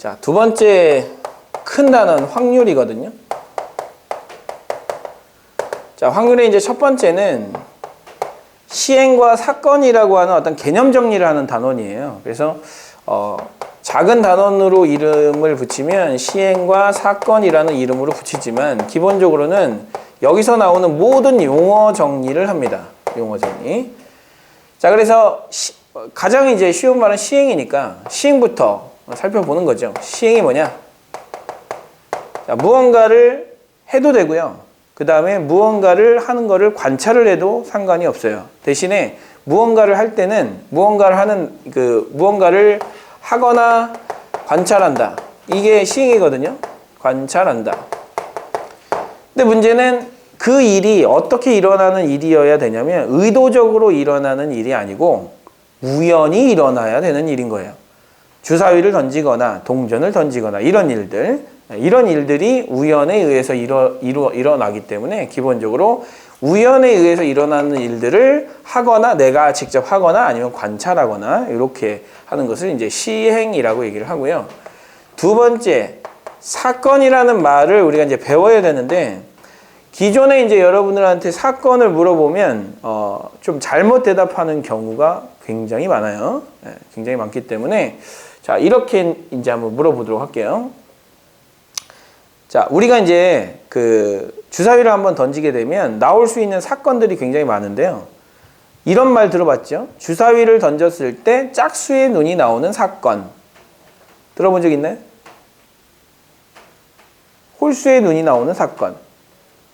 자, 두 번째 큰 단어는 확률이거든요. 자, 확률의 이제 첫 번째는 시행과 사건이라고 하는 어떤 개념 정리를 하는 단원이에요. 그래서 작은 단원으로 이름을 붙이면 시행과 사건이라는 이름으로 붙이지만 기본적으로는 여기서 나오는 모든 용어 정리를 합니다. 용어 정리. 자, 그래서 가장 이제 쉬운 말은 시행이니까 시행부터 살펴보는 거죠. 시행이 뭐냐? 자, 무언가를 해도 되고요. 그 다음에 무언가를 하는 거를 관찰을 해도 상관이 없어요. 대신에 무언가를 할 때는 무언가를 하거나 관찰한다. 이게 시행이거든요. 관찰한다. 근데 문제는 그 일이 어떻게 일어나는 일이어야 되냐면 의도적으로 일어나는 일이 아니고 우연히 일어나야 되는 일인 거예요. 주사위를 던지거나 동전을 던지거나 이런 일들이 우연에 의해서 일어나기 때문에 기본적으로 우연에 의해서 일어나는 일들을 하거나 내가 직접 하거나 아니면 관찰하거나 이렇게 하는 것을 이제 시행이라고 얘기를 하고요. 두 번째, 사건이라는 말을 우리가 이제 배워야 되는데 기존에 이제 여러분들한테 사건을 물어보면 좀 잘못 대답하는 경우가 굉장히 많아요. 굉장히 많기 때문에 자, 이렇게 이제 한번 물어보도록 할게요. 자, 우리가 이제 그 주사위를 한번 던지게 되면 나올 수 있는 사건들이 굉장히 많은데요. 이런 말 들어봤죠? 주사위를 던졌을 때 짝수의 눈이 나오는 사건. 들어본 적 있나요? 홀수의 눈이 나오는 사건.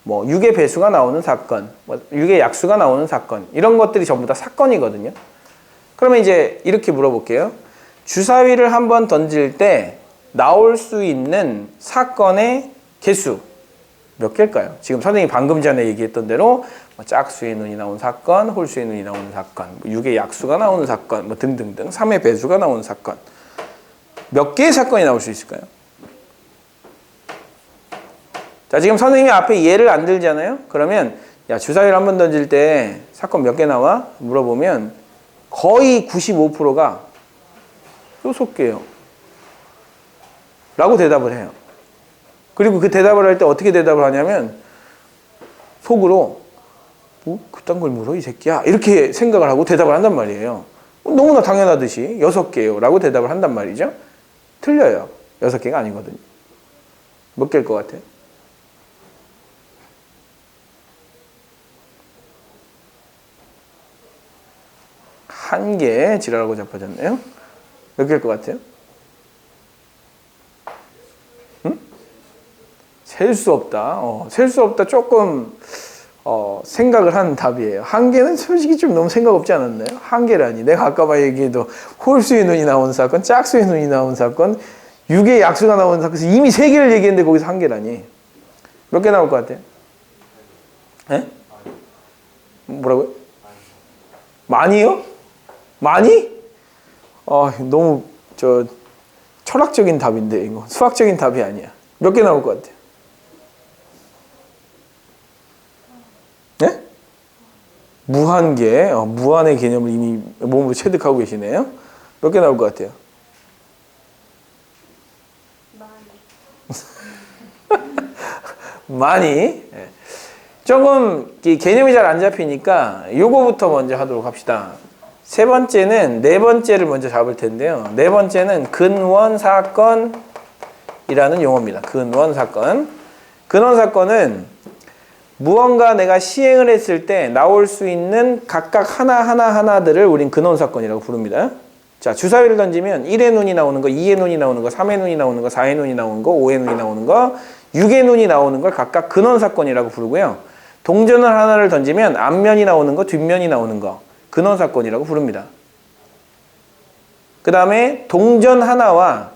뭐 6의 배수가 나오는 사건. 뭐 6의 약수가 나오는 사건. 이런 것들이 전부 다 사건이거든요. 그러면 이제 이렇게 물어볼게요. 주사위를 한번 던질 때 나올 수 있는 사건의 개수 몇 개일까요? 지금 선생님이 방금 전에 얘기했던 대로 뭐 짝수의 눈이 나오는 사건, 홀수의 눈이 나오는 사건, 6의 약수가 나오는 사건, 뭐 등등등 3의 배수가 나오는 사건. 몇 개의 사건이 나올 수 있을까요? 자, 지금 선생님이 앞에 예를 안 들잖아요? 그러면 야, 주사위를 한번 던질 때 사건 몇 개 나와? 물어보면 거의 95%가 6개예요. 라고 대답을 해요. 그리고 그 대답을 할 때 어떻게 대답을 하냐면 속으로 뭐 그딴 걸 물어 이 새끼야 이렇게 생각을 하고 대답을 한단 말이에요. 너무나 당연하듯이 6개요 라고 대답을 한단 말이죠. 틀려요. 6개가 아니거든요. 몇 개일 것 같아요? 한 개 지랄하고 자빠졌네요. 몇 개일 것 같아요? 응? 셀 수 없다. 셀 수 없다. 조금 생각을 한 답이에요. 한 개는 솔직히 좀 너무 생각 없지 않았나요? 한 개라니. 내가 아까 얘기해도 홀수의 눈이 나온 사건, 짝수의 눈이 나온 사건, 6의 약수가 나온 사건, 이미 3개를 얘기했는데 거기서 한 개라니. 몇 개 나올 것 같아요? 에? 뭐라고요? 많이요? 많이? 너무 철학적인 답인데 이거 수학적인 답이 아니야. 몇 개 나올 것 같아요? 네? 무한개. 무한의 개념을 이미 몸으로 체득하고 계시네요. 몇 개 나올 것 같아요? 많이. 조금 개념이 잘 안 잡히니까 요거부터 먼저 하도록 합시다. 세 번째는 네 번째를 먼저 잡을 텐데요. 네 번째는 근원사건이라는 용어입니다. 근원사건. 근원사건은 무언가 내가 시행을 했을 때 나올 수 있는 각각 하나들을 우린 근원사건이라고 부릅니다. 자, 주사위를 던지면 1의 눈이 나오는 거, 2의 눈이 나오는 거, 3의 눈이 나오는 거, 4의 눈이 나오는 거, 5의 눈이 나오는 거, 6의 눈이 나오는 걸 각각 근원사건이라고 부르고요. 동전을 하나를 던지면 앞면이 나오는 거, 뒷면이 나오는 거, 근원사건이라고 부릅니다. 그 다음에 동전 하나와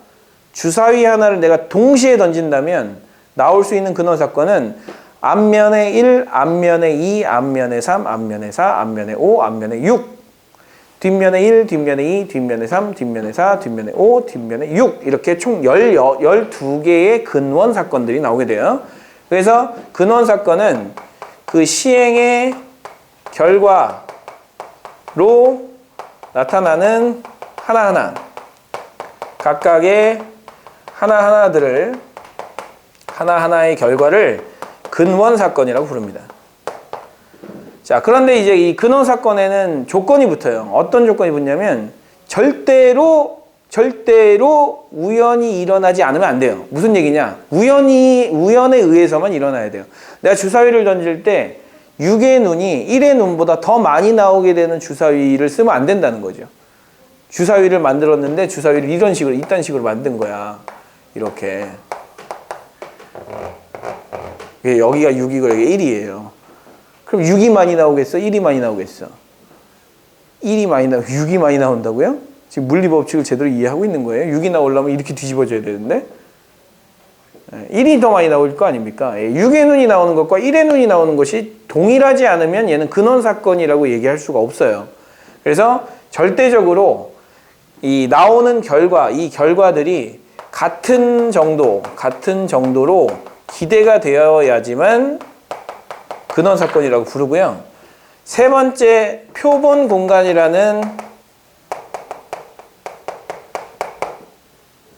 주사위 하나를 내가 동시에 던진다면 나올 수 있는 근원사건은 앞면에 1, 앞면에 2, 앞면에 3, 앞면에 4, 앞면에 5, 앞면에 6 뒷면에 1, 뒷면에 2, 뒷면에 3, 뒷면에 4, 뒷면에 5, 뒷면에 6 이렇게 총 12개의 근원사건들이 나오게 돼요. 그래서 근원사건은 그 시행의 결과로 나타나는 하나하나 각각의 하나하나의 결과를 근원 사건이라고 부릅니다. 자, 그런데 이제 이 근원 사건에는 조건이 붙어요. 어떤 조건이 붙냐면 절대로 우연이 일어나지 않으면 안 돼요. 무슨 얘기냐? 우연에 의해서만 일어나야 돼요. 내가 주사위를 던질 때 6의 눈이 1의 눈보다 더 많이 나오게 되는 주사위를 쓰면 안 된다는 거죠. 주사위를 만들었는데 주사위를 이딴 식으로 만든 거야. 이렇게. 여기가 6이고 여기가 1이에요. 그럼 6이 많이 나오겠어? 1이 많이 나오겠어? 6이 많이 나온다고요? 지금 물리법칙을 제대로 이해하고 있는 거예요. 6이 나오려면 이렇게 뒤집어져야 되는데 1이 더 많이 나올 거 아닙니까? 6의 눈이 나오는 것과 1의 눈이 나오는 것이 동일하지 않으면 얘는 근원사건이라고 얘기할 수가 없어요. 그래서 절대적으로 이 나오는 이 결과들이 같은 정도로 기대가 되어야지만 근원사건이라고 부르고요. 세 번째, 표본 공간이라는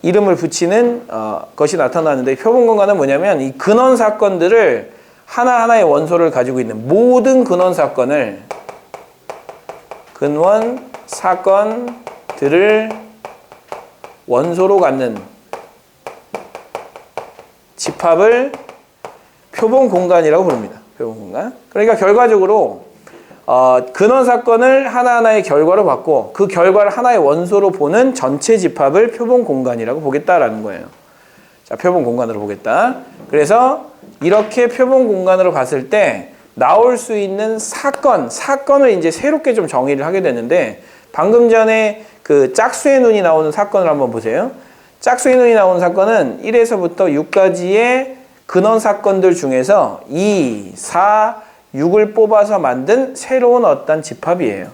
이름을 붙이는 것이 나타나는데, 표본 공간은 뭐냐면 이 근원 사건들을 하나하나의 원소를 가지고 있는 모든 근원 사건들을 원소로 갖는 집합을 표본 공간이라고 부릅니다. 표본 공간. 그러니까 결과적으로 근원 사건을 하나하나의 결과로 받고 그 결과를 하나의 원소로 보는 전체 집합을 표본 공간이라고 보겠다라는 거예요. 자, 표본 공간으로 보겠다. 그래서 이렇게 표본 공간으로 봤을 때 나올 수 있는 사건을 이제 새롭게 좀 정의를 하게 되는데, 방금 전에 그 짝수의 눈이 나오는 사건을 한번 보세요. 짝수의 눈이 나오는 사건은 1에서부터 6까지의 근원 사건들 중에서 2, 4, 6을 뽑아서 만든 새로운 어떤 집합이에요.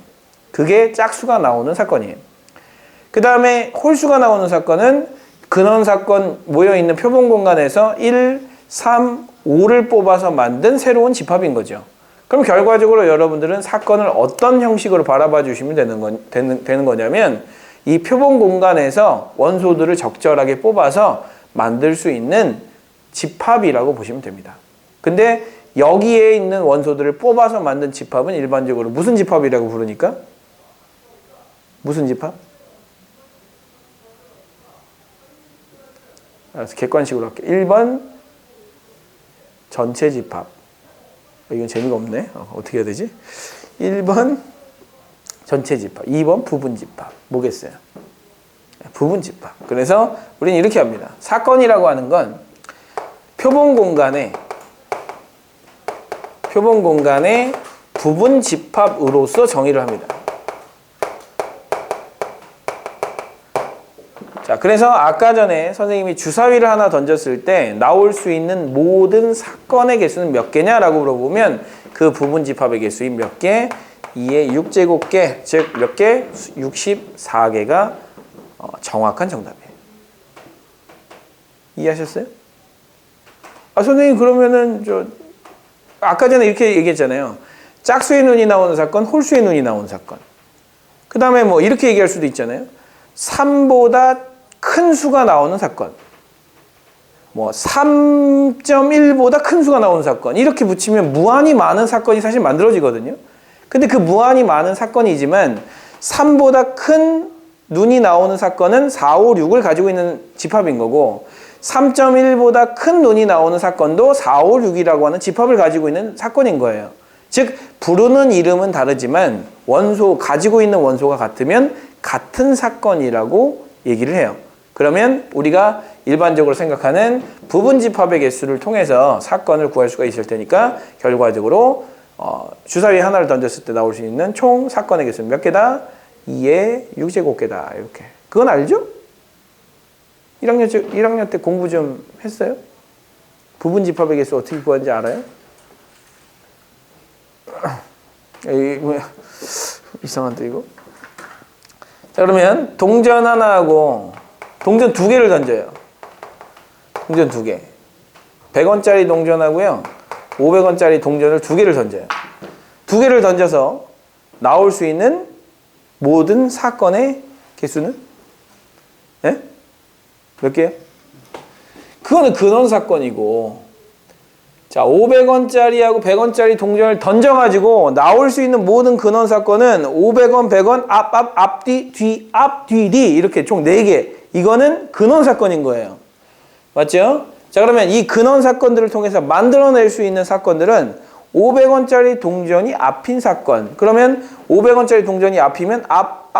그게 짝수가 나오는 사건이에요. 그 다음에 홀수가 나오는 사건은 근원 사건 모여있는 표본 공간에서 1, 3, 5를 뽑아서 만든 새로운 집합인 거죠. 그럼 결과적으로 여러분들은 사건을 어떤 형식으로 바라봐 주시면 되는 거냐면, 이 표본 공간에서 원소들을 적절하게 뽑아서 만들 수 있는 집합이라고 보시면 됩니다. 근데 여기에 있는 원소들을 뽑아서 만든 집합은 일반적으로 무슨 집합이라고 부르니까? 무슨 집합? 알았어, 객관식으로 할게. 1번 전체 집합. 이건 재미가 없네. 어떻게 해야 되지? 1번 전체 집합, 2번 부분 집합. 뭐겠어요? 부분 집합. 그래서 우리는 이렇게 합니다. 사건이라고 하는 건 표본 공간에 부분 집합으로서 정의를 합니다. 자, 그래서 아까 전에 선생님이 주사위를 하나 던졌을 때 나올 수 있는 모든 사건의 개수는 몇 개냐라고 물어보면 그 부분 집합의 개수인 몇 개? 2의 6제곱개, 즉 몇 개? 64개가 정확한 정답이에요. 이해하셨어요? 선생님, 그러면은 아까 전에 이렇게 얘기했잖아요. 짝수의 눈이 나오는 사건, 홀수의 눈이 나오는 사건. 그 다음에 뭐 이렇게 얘기할 수도 있잖아요. 3보다 큰 수가 나오는 사건. 뭐 3.1보다 큰 수가 나오는 사건. 이렇게 붙이면 무한히 많은 사건이 사실 만들어지거든요. 근데 그 무한히 많은 사건이지만 3보다 큰 눈이 나오는 사건은 4, 5, 6을 가지고 있는 집합인 거고, 3.1보다 큰 눈이 나오는 사건도 4, 5, 6이라고 하는 집합을 가지고 있는 사건인 거예요. 즉, 부르는 이름은 다르지만 가지고 있는 원소가 같으면 같은 사건이라고 얘기를 해요. 그러면 우리가 일반적으로 생각하는 부분 집합의 개수를 통해서 사건을 구할 수가 있을 테니까, 결과적으로 주사위 하나를 던졌을 때 나올 수 있는 총 사건의 개수는 몇 개다? 2의 6제곱개다. 이렇게. 그건 알죠? 1학년 때 공부 좀 했어요? 부분 집합의 개수 어떻게 구하는지 알아요? 이상한데 이거? 자, 그러면 동전 하나하고 동전 2개를 던져요. 동전 2개. 100원짜리 동전하고요, 500원짜리 동전을 2개를 던져요. 2개를 던져서 나올 수 있는 모든 사건의 개수는? 네? 몇 개요? 그거는 근원 사건이고, 자, 500원짜리하고 100원짜리 동전을 던져가지고 나올 수 있는 모든 근원 사건은 500원, 100원, 앞뒤, 뒤, 앞, 뒤, 뒤 이렇게 총 4개. 이거는 근원 사건인 거예요. 맞죠? 자, 그러면 이 근원 사건들을 통해서 만들어낼 수 있는 사건들은 500원짜리 동전이 앞인 사건. 그러면 500원짜리 동전이 앞이면 앞,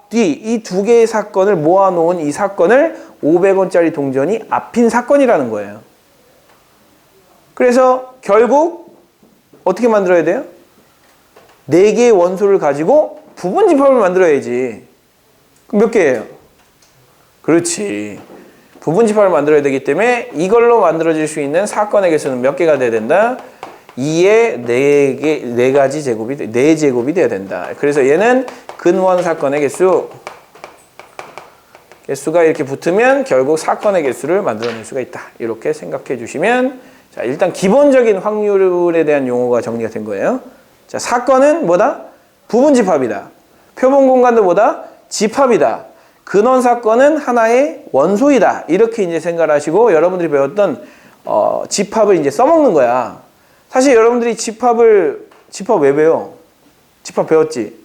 뒤 이 2개의 사건을 모아놓은 이 사건을 500원짜리 동전이 앞인 사건이라는 거예요. 그래서 결국 어떻게 만들어야 돼요? 4개의 원소를 가지고 부분 집합을 만들어야지. 그럼 몇 개예요? 그렇지. 부분 집합을 만들어야 되기 때문에 이걸로 만들어질 수 있는 사건의 개수는 몇 개가 돼야 된다? 2의 4가지 제곱이, 4제곱이 돼야 된다. 그래서 얘는 근원 사건의 개수가 이렇게 붙으면 결국 사건의 개수를 만들어낼 수가 있다. 이렇게 생각해 주시면, 자, 일단 기본적인 확률에 대한 용어가 정리가 된 거예요. 자, 사건은 뭐다? 부분 집합이다. 표본 공간도 뭐다? 집합이다. 근원 사건은 하나의 원소이다. 이렇게 이제 생각을 하시고 여러분들이 배웠던 집합을 이제 써먹는 거야. 사실 여러분들이 집합 왜 배워? 집합 배웠지?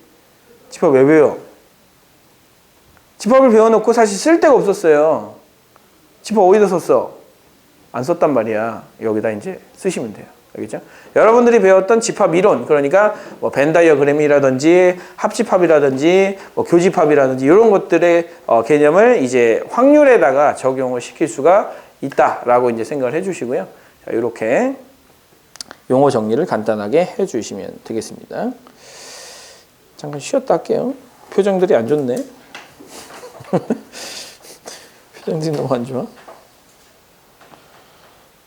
집합 왜 배워? 집합을 배워놓고 사실 쓸 데가 없었어요. 집합 어디다 썼어? 안 썼단 말이야. 여기다 이제 쓰시면 돼요. 알겠죠? 여러분들이 배웠던 집합 이론, 그러니까 뭐 벤 다이어그램이라든지 합집합이라든지 뭐 교집합이라든지 이런 것들의 개념을 이제 확률에다가 적용을 시킬 수가 있다라고 이제 생각을 해주시고요. 자, 이렇게 용어 정리를 간단하게 해주시면 되겠습니다. 잠깐 쉬었다 할게요. 표정들이 안 좋네. 표정들이 너무 안 좋아.